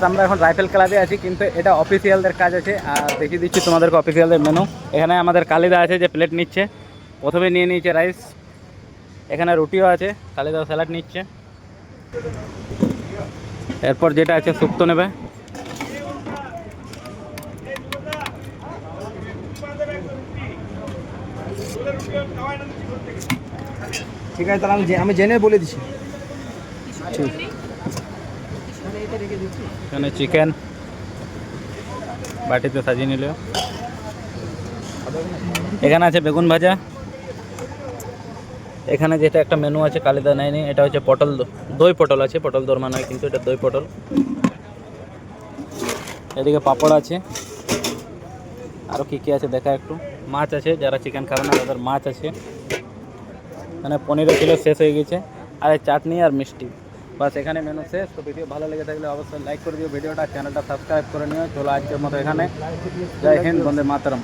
আমরা এখন রাইফেল ক্লাবে আছি, কিন্তু এটা অফিসিয়ালদের কাজ আছে। আর দেখিয়ে দিচ্ছি তোমাদেরকে অফিসিয়ালদের মেনু। এখানে আমাদের কালিদা আছে যে প্লেট নিচ্ছে, প্রথমে নিয়ে নিয়েছে রাইস, এখানে রুটিও আছে, কালিদা স্যালাড নিচ্ছে, এরপর যেটা আছে শুক্তো নেবে। ঠিক আছে, তাহলে আমি জেনে বলে দিচ্ছি। ঠিক, এখানে চিকেন বাটিতে সাজিয়ে নিল, এখানে আছে বেগুন ভাজা, এখানে যেটা একটা মেনু আছে কালিদা নেয়নি, এটা হচ্ছে পটল দই পটল আছে, পটল দোরমা নয় কিন্তু এটা দই পটল। এদিকে পাঁপড় আছে, আরও কী কী আছে দেখা একটু, মাছ আছে, যারা চিকেন খাবে না তাদের মাছ আছে, মানে পনিরও ছিল শেষ হয়ে গেছে, আর চাটনি আর মিষ্টি, বাস এখানে মেনু শেষ। তো ভিডিও ভালো লেগে থাকলে অবশ্যই লাইক করে দিও ভিডিওটা, চ্যানেলটা সাবস্ক্রাইব করে নিও। চলো আজকের মতো এখানে, জয় হিন্দ, বন্দে মাতরম।